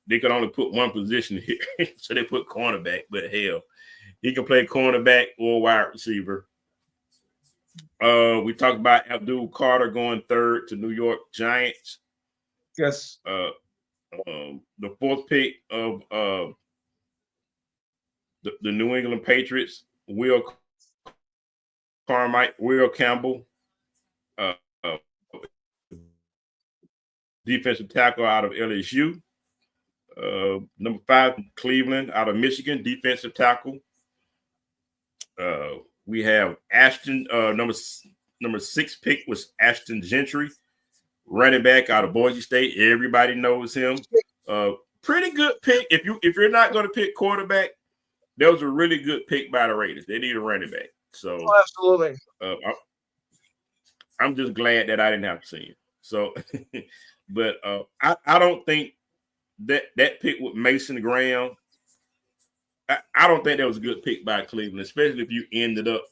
they could only put one position here. So they put cornerback, but hell, he can play cornerback or wide receiver. We talked about Abdul Carter going 3rd to New York Giants. Yes. The 4th pick of the New England Patriots, Will Campbell, defensive tackle out of LSU. Number 5, Cleveland out of Michigan, defensive tackle. We have Ashton, number 6 pick was Ashton Gentry, running back out of Boise State. Everybody knows him. Pretty good pick. If you're not going to pick quarterback, that was a really good pick by the Raiders. They need a running back. So absolutely. I'm just glad that I didn't have to see him. So, but I don't think that pick with Mason Graham, I don't think that was a good pick by Cleveland, especially if you ended up.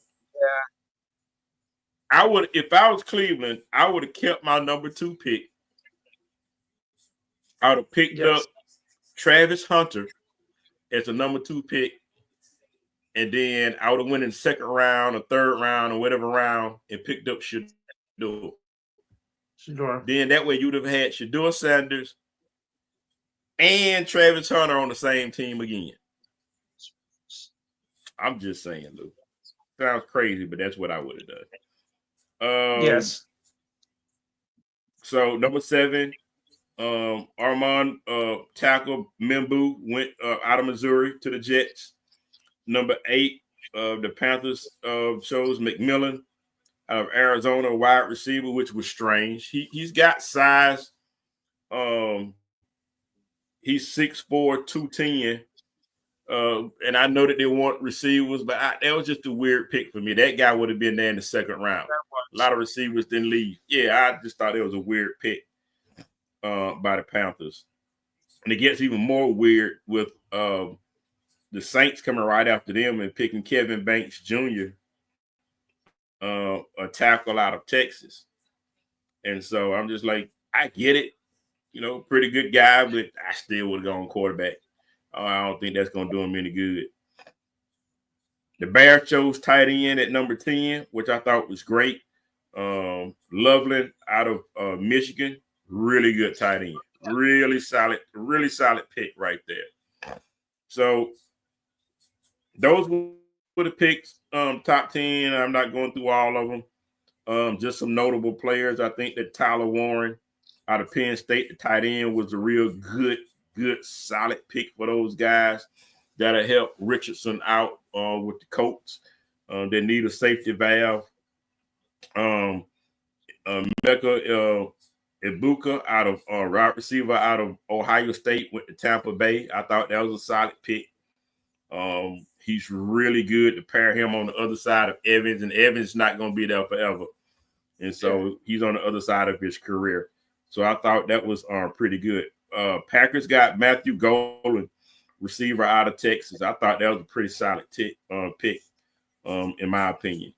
Yeah. If I was Cleveland, I would have kept my number 2 pick. I would have picked up Travis Hunter as a number 2 pick. And then I would have went in the 2nd round or 3rd round or whatever round and picked up Shedeur. Then that way you would have had Shedeur Sanders and Travis Hunter on the same team again. I'm just saying, Lou. Sounds crazy, but that's what I would have done. Yes. So number 7, Armand tackle Membu went out of Missouri to the Jets. Number 8, the Panthers chose McMillan out of Arizona, wide receiver, which was strange. He's got size. He's 6'4", 210. And I know that they want receivers, but that was just a weird pick for me. That guy would have been there in the 2nd round. A lot of receivers didn't leave. Yeah, I just thought it was a weird pick by the Panthers. And it gets even more weird with the Saints coming right after them and picking Kevin Banks Jr., a tackle out of Texas. And so I'm just like, I get it. Pretty good guy, but I still would have gone quarterback. I don't think that's going to do him any good. The Bears chose tight end at number 10, which I thought was great. Loveland out of Michigan, really good tight end. Really solid pick right there. So those were the picks, top 10. I'm not going through all of them. Just some notable players. I think that Tyler Warren out of Penn State, the tight end, was a real good, solid pick for those guys that'll help Richardson out with the Colts. They need a safety valve. Mecca Ibuka out of wide receiver out of Ohio State went to Tampa Bay. I thought that was a solid pick. He's really good to pair him on the other side of Evans, and Evans is not going to be there forever. And so he's on the other side of his career. So I thought that was pretty good. Packers got Matthew Golden, receiver out of Texas. I thought that was a pretty solid pick, in my opinion.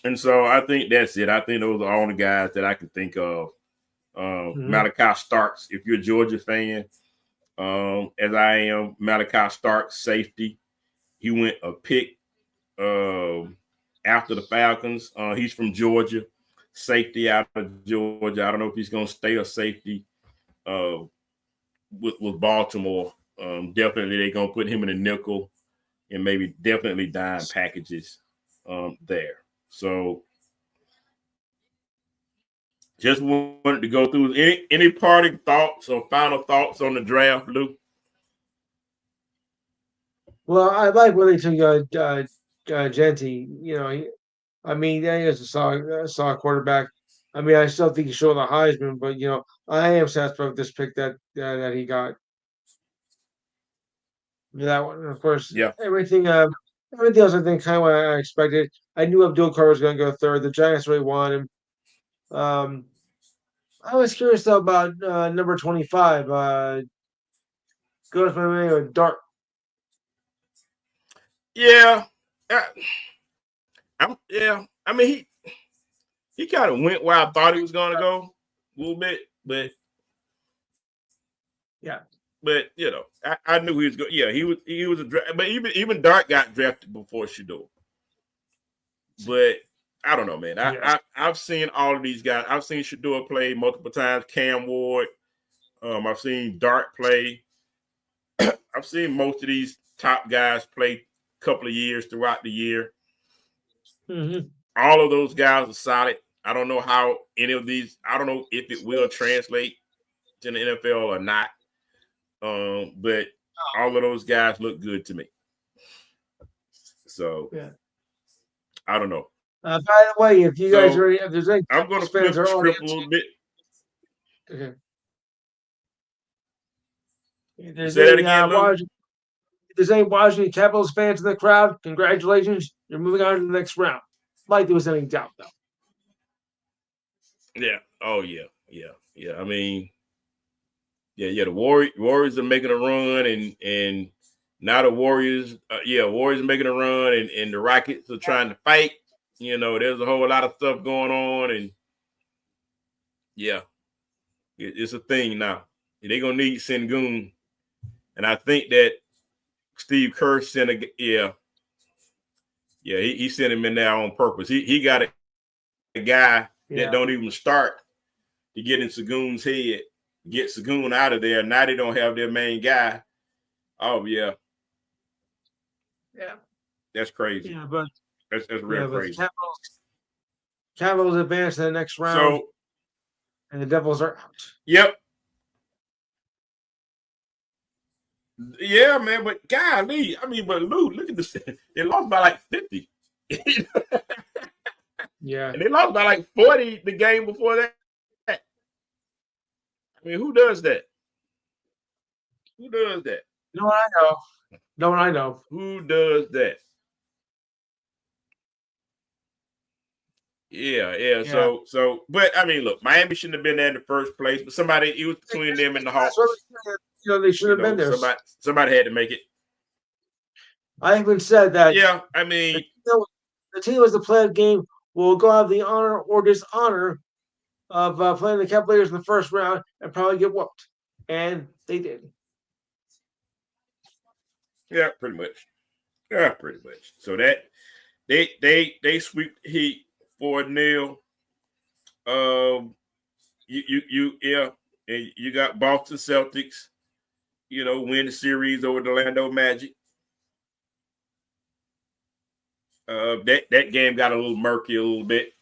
And so I think that's it. I think those are all the guys that I can think of. Malachi Starks, if you're a Georgia fan, as I am, Malachi Starks, safety. He went a pick after the Falcons. He's from Georgia, safety out of Georgia. I don't know if he's going to stay a safety with Baltimore. Definitely they're going to put him in a nickel and maybe definitely dime packages there. So just wanted to go through any parting thoughts or final thoughts on the draft, Lou? Well, I like when they took Genti. I mean, yeah, he is a solid quarterback. I mean, I still think he's showing the Heisman, but I am satisfied with this pick that he got. That one, and of course, Yeah. everything else I think kind of what I expected. I knew Abdul Carr was going to go third. The Giants really wanted him. Um, I was curious though about number 25. Goes by the name of Dart. Yeah. Uh, I mean, he kind of went where I thought he was going to go a little bit, but Yeah. But I knew he was good. Yeah, he was a draft, but even Dart got drafted before Shador. But I don't know, man. I've seen all of these guys. I've seen Shador play multiple times. Cam Ward. I've seen Dart play. I've seen most of these top guys play a couple of years throughout the year. Mm-hmm. All of those guys are solid. I don't know how any of these. I don't know if it will translate to the NFL or not. But all of those guys look good to me. So yeah. I don't know. By the way, if you guys are, if there's any I'm going to flip the script a little bit. Okay. Say that again, Lou? If there's any Washington Capitals fans in the crowd, congratulations. You're moving on to the next round. Like there was any doubt, though. Yeah. Oh, yeah. I mean, the Warriors are making a run, and now the Warriors, Warriors are making a run, and the Rockets are trying to fight. There's a whole lot of stuff going on, and it's a thing now. They're gonna need Sengun, and I think that Steve Kerr sent he sent him in there on purpose. He got a guy that don't even start to get in Sengun's head, get Sengun out of there. Now they don't have their main guy. Oh yeah, that's crazy. Yeah, but that's real crazy. Capitals advance to the next round, and the Devils are out. Yep. Yeah, man, but golly, but Lou, look at this. They lost by like 50. Yeah. And they lost by like 40 the game before that. I mean, who does that? Who does that? No one I know. Who does that? Yeah. So, but I mean, look, Miami shouldn't have been there in the first place, but it was between them and the Hawks. They should have been there. Somebody had to make it. I even said that. Yeah, I mean, the team was to play a game will go have the honor or dishonor of playing the Cavaliers in the first round and probably get whooped, and they did. Yeah, pretty much. So that they sweep the Heat 4-0. And you got Boston Celtics, win the series over the Orlando Magic. That game got a little murky a little bit.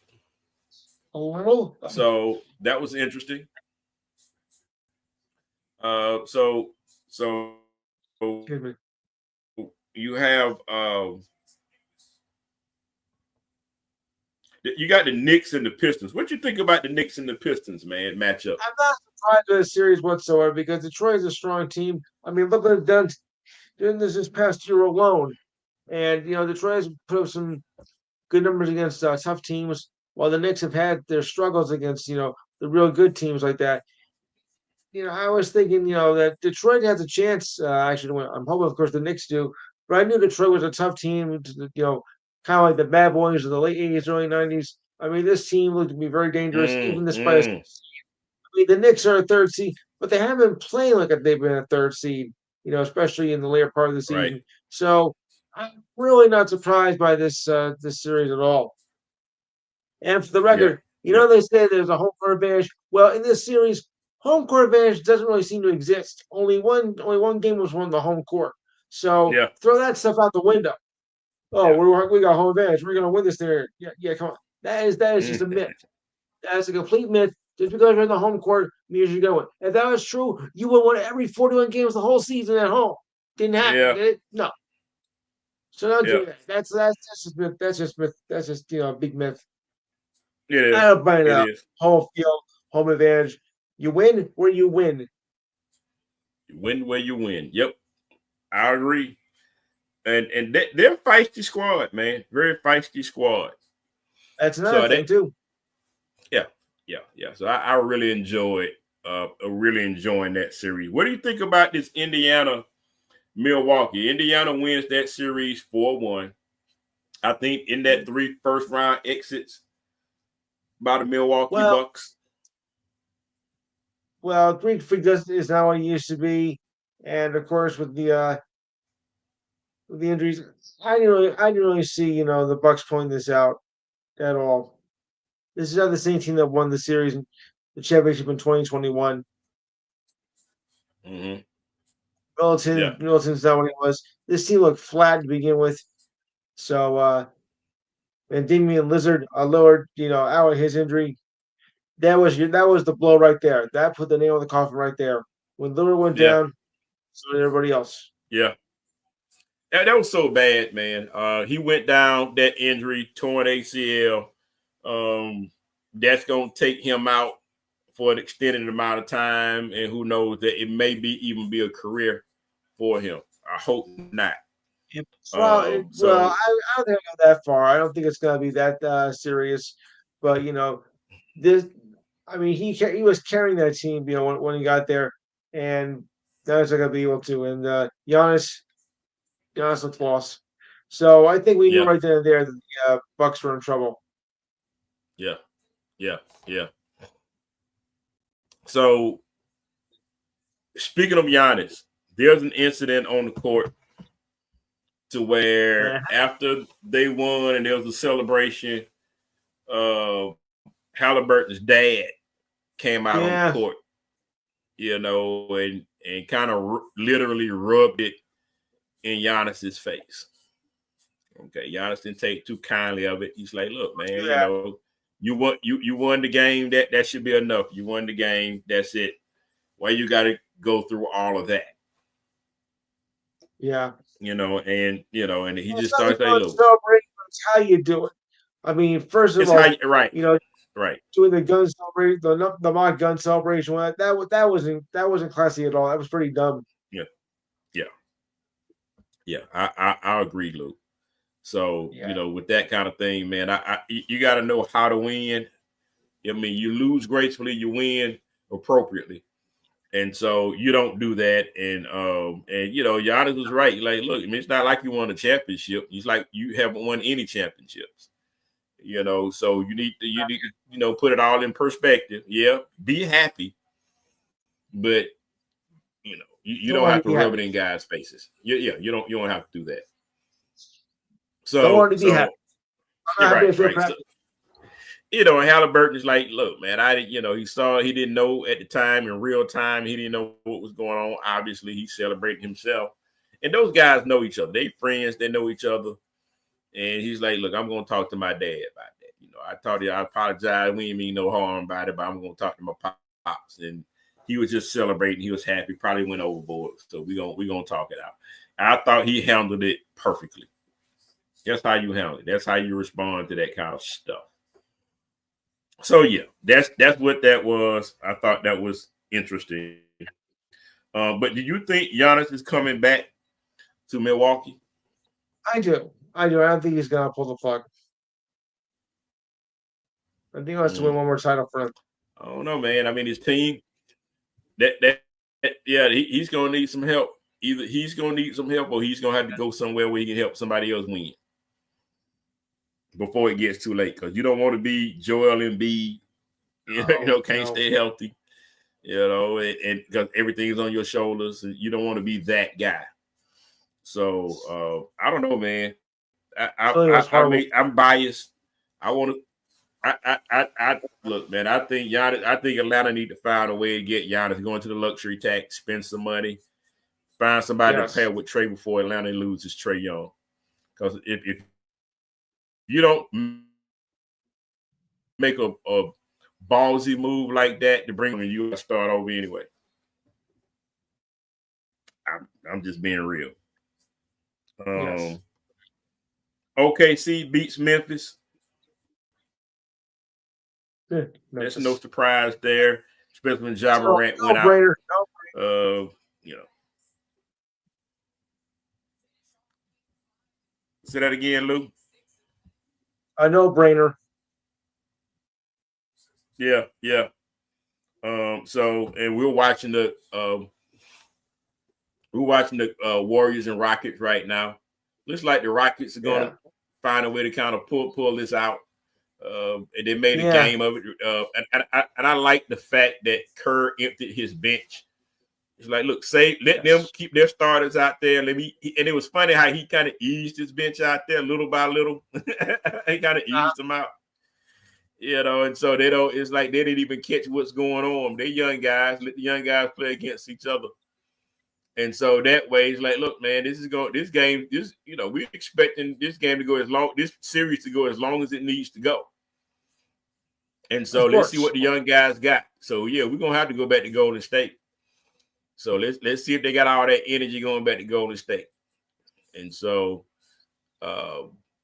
A little. So that was interesting. So you have you got the Knicks and the Pistons. What you think about the Knicks and the Pistons, man, matchup? I'm not surprised by the series whatsoever because Detroit is a strong team. I mean, look what they've done doing this past year alone. And, Detroit has put up some good numbers against tough teams, while the Knicks have had their struggles against, the real good teams like that. I was thinking, that Detroit has a chance actually to win. I'm hoping, of course, the Knicks do. But I knew Detroit was a tough team, kind of like the bad boys of the late 80s, early 90s. I mean, this team looked to be very dangerous, even despite the Knicks are a third seed, but they haven't been playing like they've been a third seed, especially in the later part of the season. Right. So I'm really not surprised by this series at all. And for the record, they say there's a home court advantage. Well, in this series, home court advantage doesn't really seem to exist. Only one game was won the home court. So throw that stuff out the window. Oh, Yeah. we got home advantage. We're gonna win this there. Yeah, come on. That is just a Mm, myth. That is a complete myth. Just because you're in the home court means you're going to win. If that was true, you would win every 41 games the whole season at home. Didn't happen, yeah. did it? No. So don't Yeah. do that. That's just myth. That's just myth. That's just a big myth. It I is. don't buy it It out. is. Home field, home advantage. You win where you win. You win where you win. Yep. I agree. And they're feisty squad, man. Very feisty squad. That's another So thing they too. yeah, yeah. So I really enjoyed really enjoying that series. What do you think about this Indiana Milwaukee? Indiana wins that series 4-1. I think in that 3 first round exits by the Milwaukee Well, Bucks. Greek Freak is not what he used to be, and of course with the injuries, I didn't really see the Bucks pulling this out at all. This is not the same team that won the series, the championship in 2021. Mm-hmm. Yeah, Middleton's not what he was. This team looked flat to begin with. So and Damian Lillard, out with his injury. That was the blow right there. That put the nail in the coffin right there. When Lillard went yeah, down, so did everybody else. yeah. That was so bad, man. He went down that injury, torn ACL. That's gonna take him out for an extended amount of time, and who knows that it may be even be a career for him. I hope not. Well, So I don't think I'll go that far. I don't think it's going to be that serious. But this. I mean, he was carrying that team. When he got there, and now he's not going to be able to. And Giannis looked lost. So I think we knew yeah, right then and there that the Bucks were in trouble. yeah, yeah, yeah. So speaking of Giannis, there's an incident on the court to where Uh, after they won and there was a celebration, uh, Halliburton's dad came out on the yeah, court, and kind of literally rubbed it in Giannis's face. Okay, Giannis didn't take too kindly of it. He's like, "Look, man, yeah, you won the game. That should be enough. You won the game. That's it. Why you got to go through all of that?" yeah. And he It's just nothing starts saying, wrong with "Look, celebrating, but it's how you do it. I mean, first of it's how all, you right, you know, right, doing the gun celebration, the mock gun celebration, that wasn't classy at all. That was pretty dumb. yeah, yeah, yeah. I agree, Luke. So Yeah, with that kind of thing, man, you got to know how to win. I mean, you lose gracefully, you win appropriately. And so you don't do that. And Giannis was right. Like, look, I mean, it's not like you won a championship. It's like you haven't won any championships. So you need to put it all in perspective. Yeah, be happy, but you don't don't already have to be rub happy. it in guys' faces. Yeah, you don't have to do that. Don't So already be happy. so I'm you're not happy right, to feel right. happy. Halliburton is like, look, man, he didn't know at the time in real time, he didn't know what was going on. Obviously, he's celebrating himself. And those guys know each other. They friends, they know each other. And he's like, look, I'm going to talk to my dad about that. I told you, I apologize. We didn't mean no harm about it, but I'm going to talk to my pops. And he was just celebrating. He was happy. Probably went overboard. So we're gonna talk it out. I thought he handled it perfectly. That's how you handle it. That's how you respond to that kind of stuff. So yeah, that's what that was. I thought that was interesting. But do you think Giannis is coming back to Milwaukee? I do. I do. I don't think he's gonna pull the plug. I think he wants to win Mm, one more title for him. I don't know, man. I mean, his team yeah, he's gonna need some help. Either he's gonna need some help, or he's gonna have to go somewhere where he can help somebody else win before it gets too late. Because you don't want to be Joel Embiid, can't No. stay healthy, and because everything is on your shoulders, and you don't want to be that guy. So I don't know, man. Philly was horrible. I'm biased. I want to. I look, man. I think Giannis. I think Atlanta need to find a way to get Giannis going to the luxury tax, spend some money, find somebody to pair Yes. with Trey before Atlanta loses Trey Young. Because if you don't make a ballsy move like that to bring them, you start over anyway. I'm just being real. Yes. OKC beats Memphis. There's no Memphis. surprise there, especially when Ja So, Morant no went out. brainer. No. You know. Say that again, Lou. A no brainer. Yeah, yeah. So and we're watching the Warriors and Rockets right now. Looks like the Rockets are going to find a way to kind of pull this out. And they made a game of it. And I like the fact that Kerr emptied his bench. It's like, look, let them keep their starters out there. And it was funny how he kind of eased his bench out there little by little. He kind of eased them out. And so they don't. It's like they didn't even catch what's going on. They're young guys. Let the young guys play against each other. And so that way, it's like, look, man, we're expecting this game to go this series to go as long as it needs to go. And so let's see what the young guys got. So yeah, we're gonna have to go back to Golden State. So let's see if they got all that energy going back to Golden State. And so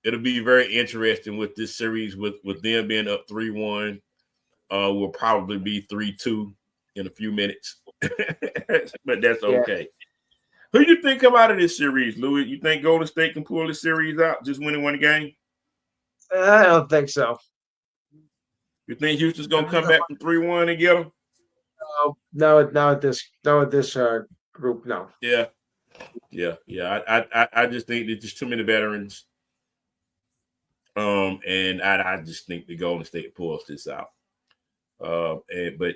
it'll be very interesting with this series with them being up 3-1. Will probably be 3-2 in a few minutes. But that's okay. Who do you think come out of this series, Louis? You think Golden State can pull the series out, just winning one game? I don't think so. You think Houston's gonna come back from 3-1 and get them? No, at this group, no. Yeah. I just think there's just too many veterans. And I just think the Golden State pulls this out. But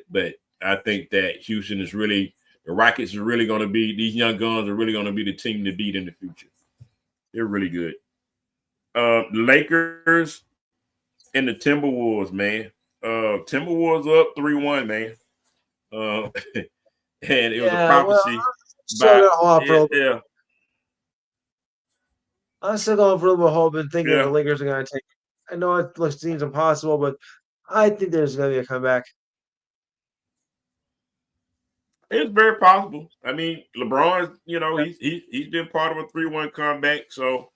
I think that Houston is really. The Rockets are really going to be, these young guns are really going to be the team to beat in the future. They're really good. The Lakers and the Timberwolves, man. Timberwolves are up 3-1, man. And it was a prophecy. I'm still going for a little hope and thinking the Lakers are going to take it. I know it seems impossible, but I think there's going to be a comeback. It's very possible. I mean, LeBron, he's been part of a 3-1 comeback. So,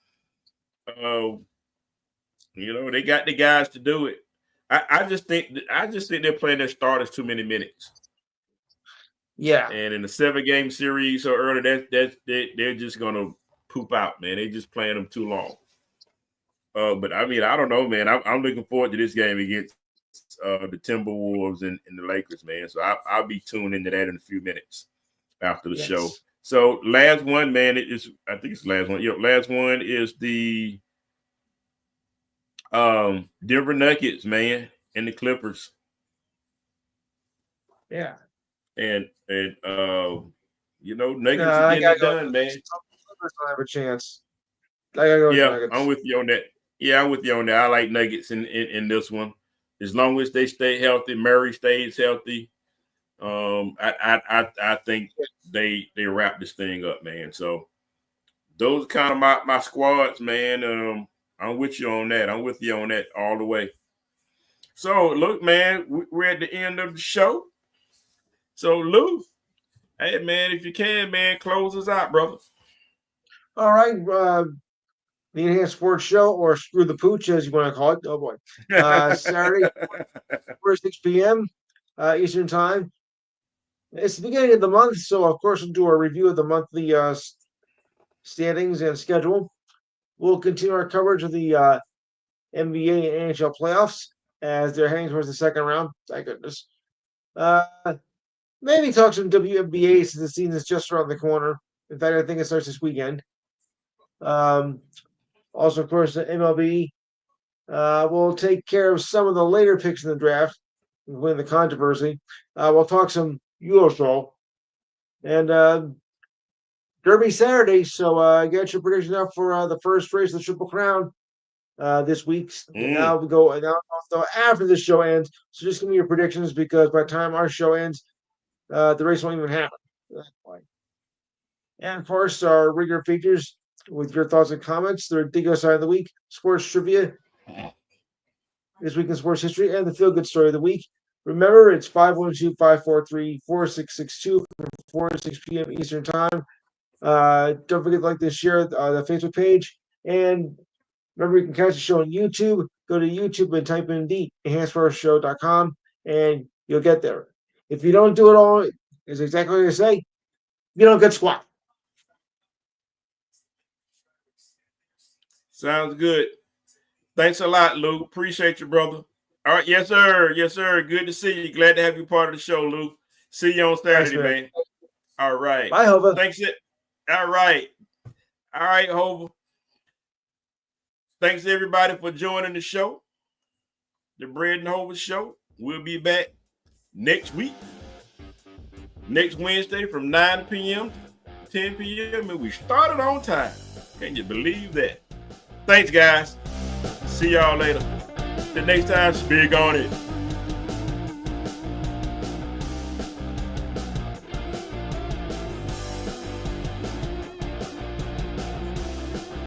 they got the guys to do it. I just think they're playing their starters too many minutes. Yeah. And in the 7-game series so early, they're just gonna poop out, man. They're just playing them too long. But I mean, I don't know, man. I'm looking forward to this game against the Timberwolves and the Lakers, man. So I'll be tuned into that in a few minutes after the show. So last one, man, I think it's the last one. Last one is the Denver Nuggets, man, and the Clippers. Yeah. And Nuggets are getting it done, man. Clippers don't have a chance. I gotta go with Nuggets. I'm with you on that. Yeah, I'm with you on that. I like Nuggets in this one. As long as they stay healthy, Murray stays healthy. I think they wrap this thing up, man. So those are kind of my squads, man. I'm with you on that. I'm with you on that all the way. So look, man, we're at the end of the show. So Lou, hey man, if you can, man, close us out, brother. All right. The Enhanced Sports Show, or Screw the Pooch, as you want to call it. Oh, boy. Saturday, 6 p.m. Eastern Time. It's the beginning of the month, so, of course, we'll do a review of the monthly standings and schedule. We'll continue our coverage of the NBA and NHL playoffs as they're heading towards the second round. Thank goodness. Maybe talk some WNBA since the season is just around the corner. In fact, I think it starts this weekend. Also, of course, the MLB will take care of some of the later picks in the draft, including the controversy. We'll talk some USO and Derby Saturday. So get your prediction up for the first race of the Triple Crown this week. Now we go after the show ends. So just give me your predictions because by the time our show ends, the race won't even happen. And of course, our regular features. with your thoughts and comments. The ridiculous side of the week, sports trivia, this week in sports history, and the feel good story of the week. Remember, it's 512-543-4662 from 4 to 6 p.m. Eastern Time. Don't forget to like to share the Facebook page. And remember, you can catch the show on YouTube. Go to YouTube and type in the enhancedsportshow.com, and you'll get there. If you don't do it all, it's exactly what I say, you don't get squat. Sounds good. Thanks a lot, Luke. Appreciate you, brother. All right. Yes, sir. Yes, sir. Good to see you. Glad to have you part of the show, Luke. See you on Saturday, Thanks, man. man. All right. Bye, Hova. Thanks. All right. All right, Hova. Thanks, everybody, for joining the show. The Bread and Hova Show. We'll be back next week. Next Wednesday from 9 p.m. to 10 p.m. And we started on time. Can you believe that? Thanks, guys. See y'all later. Till next time, speak on it.